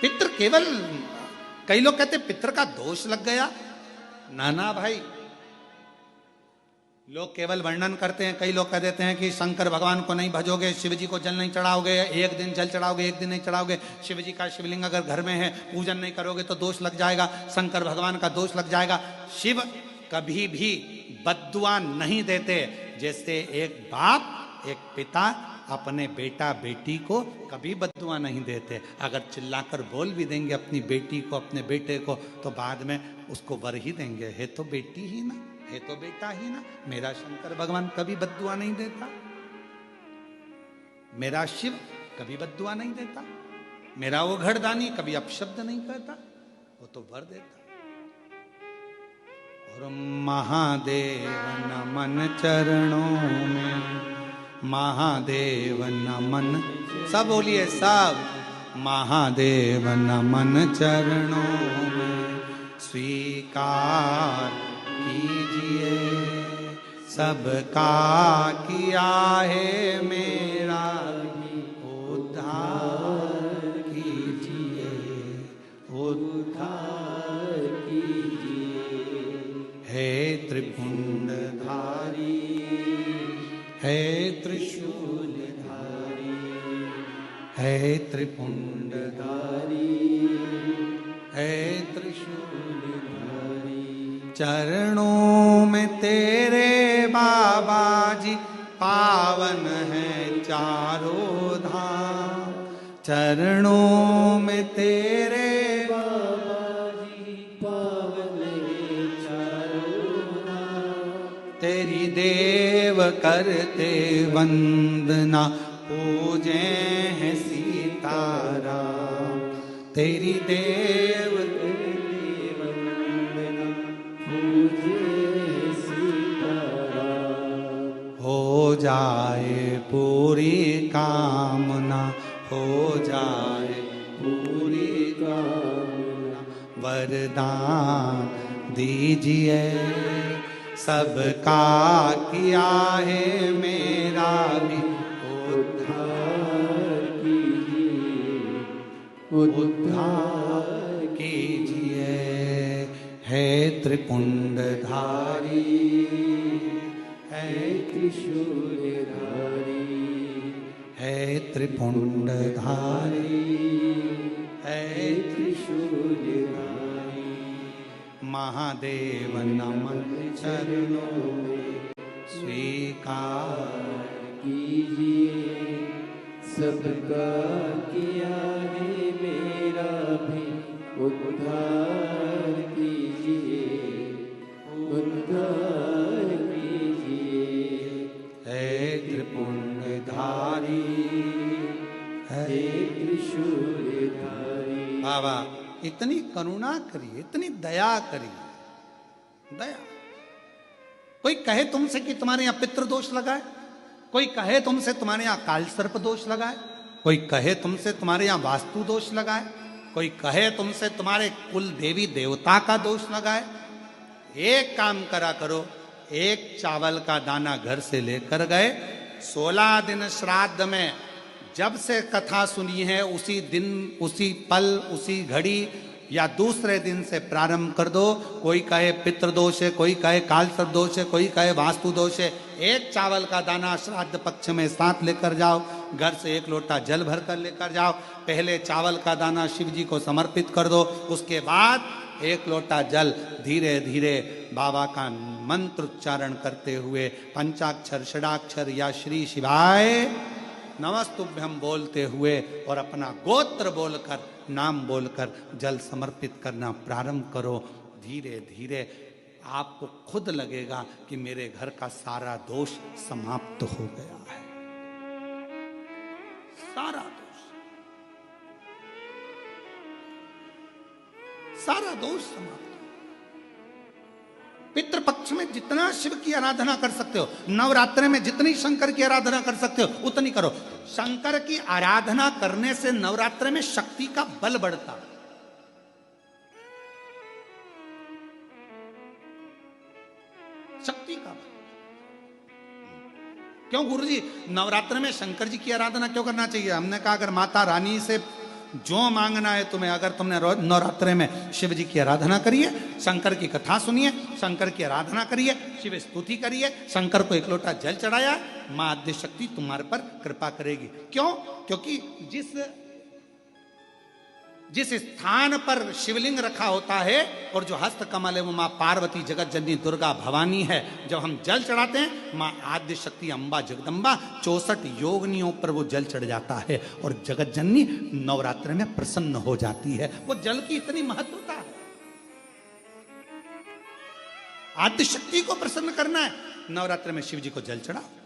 पितृ केवल, कई लोग कहते पितृ का दोष लग गया। ना भाई, लोग केवल वर्णन करते हैं। कई लोग कह देते हैं कि शंकर भगवान को नहीं भजोगे, शिव जी को जल नहीं चढ़ाओगे, एक दिन जल चढ़ाओगे एक दिन नहीं चढ़ाओगे, शिव जी का शिवलिंग अगर घर में है पूजन नहीं करोगे तो दोष लग जाएगा, शंकर भगवान का दोष लग जाएगा। शिव कभी भी बद्दुआ नहीं देते। जैसे एक बाप एक पिता अपने बेटा बेटी को कभी बद्दुआ नहीं देते। अगर चिल्लाकर बोल भी देंगे अपनी बेटी को अपने बेटे को तो बाद में उसको वर ही देंगे, है तो बेटी ही ना, है तो बेटा ही ना। मेरा शंकर भगवान कभी बद्दुआ नहीं देता, मेरा शिव कभी बद्दुआ नहीं देता, मेरा वो घड़दानी कभी अपशब्द नहीं कहता, वो तो वर देता। और महादेव नमन चरणों में, महादेव नमन, सब बोलिए सब, महादेव नमन चरणों में स्वीकार कीजिए, सबका किया है मेरा उद्धार कीजिए, उद्धार कीजिए। हे त्रिपुंडधारी, हे त्रिशूलधारी, हे त्रिपुंडधारी, हे त्रिशूलधारी। चरणों में तेरे बाबा जी पावन है चारों धाम, चरणों में तेरे बाबा जी पावन है चारों धाम। तेरी देव करते वंदना पूजे हैं सीताराम, तेरी देव करते वंदना पूजे हैं सीताराम। हो जाए पूरी कामना, हो जाए पूरी कामना, वरदान दीजिए, सबका किया है मेरा भी उद्धार कीजिए, उद्धार कीजिए। है त्रिपुंडधारी, है त्रिशूलधारी, है त्रिपुंडधारी, है त्रिशूलधारी। महादेव नमन चरणों में स्वीकार कीजिए, सबका किया है मेरा भी उद्धार कीजिए, उद्धार कीजिए। है त्रिपुंडधारी, है त्रिशूलधारी। बाबा इतनी करुणा करिए, इतनी दया करिए, दया। कोई कहे तुमसे कि तुम्हारे यहाँ पितृ दोष लगा है, कोई कहे तुमसे तुम्हारे यहाँ काल सर्प दोष लगा है, कोई कहे तुमसे तुम्हारे यहाँ वास्तु दोष लगा है, कोई कहे तुमसे तुम्हारे कुल देवी देवता का दोष लगा है। एक काम करा करो, एक चावल का दाना घर से लेकर गए, 16 दिन श्राद्ध में जब से कथा सुनी है उसी दिन, उसी पल, उसी घड़ी या दूसरे दिन से प्रारंभ कर दो। कोई कहे पितृदोष है, कोई कहे काल सर्प दोष है, कोई कहे वास्तु दोष है। एक चावल का दाना श्राद्ध पक्ष में साथ लेकर जाओ, घर से एक लोटा जल भर कर लेकर जाओ। पहले चावल का दाना शिव जी को समर्पित कर दो, उसके बाद एक लोटा जल धीरे धीरे बाबा का मंत्र उच्चारण करते हुए पंचाक्षर षडाक्षर या श्री शिवाय नमस्तुभ्यम बोलते हुए और अपना गोत्र बोलकर, नाम बोलकर जल समर्पित करना प्रारंभ करो। धीरे धीरे आपको खुद लगेगा कि मेरे घर का सारा दोष समाप्त हो गया है, सारा दोष, सारा दोष समाप्त। पितृपक्ष में जितना शिव की आराधना कर सकते हो, नवरात्रि में जितनी शंकर की आराधना कर सकते हो उतनी करो। शंकर की आराधना करने से नवरात्रि में शक्ति का बल बढ़ता। शक्ति का बल। क्यों गुरुजी नवरात्र में शंकर जी की आराधना क्यों करना चाहिए? हमने कहा अगर माता रानी से जो मांगना है तुम्हें, अगर तुमने नवरात्रे में शिव जी की आराधना करिए, शंकर की कथा सुनिए, शंकर की आराधना करिए, शिव स्तुति करिए, शंकर को एक लोटा जल चढ़ाया, मां आद्य शक्ति तुम्हारे पर कृपा करेगी। क्यों? क्योंकि जिस स्थान पर शिवलिंग रखा होता है और जो हस्त कमल है वो मां पार्वती जगत जननी दुर्गा भवानी है। जब हम जल चढ़ाते हैं मां आद्य शक्ति अम्बा जगदम्बा 64 योगिनियों पर वो जल चढ़ जाता है और जगत जननी नवरात्र में प्रसन्न हो जाती है। वो जल की इतनी महत्वता है। आद्य शक्ति को प्रसन्न करना है, नवरात्र में शिव जी को जल चढ़ाओ।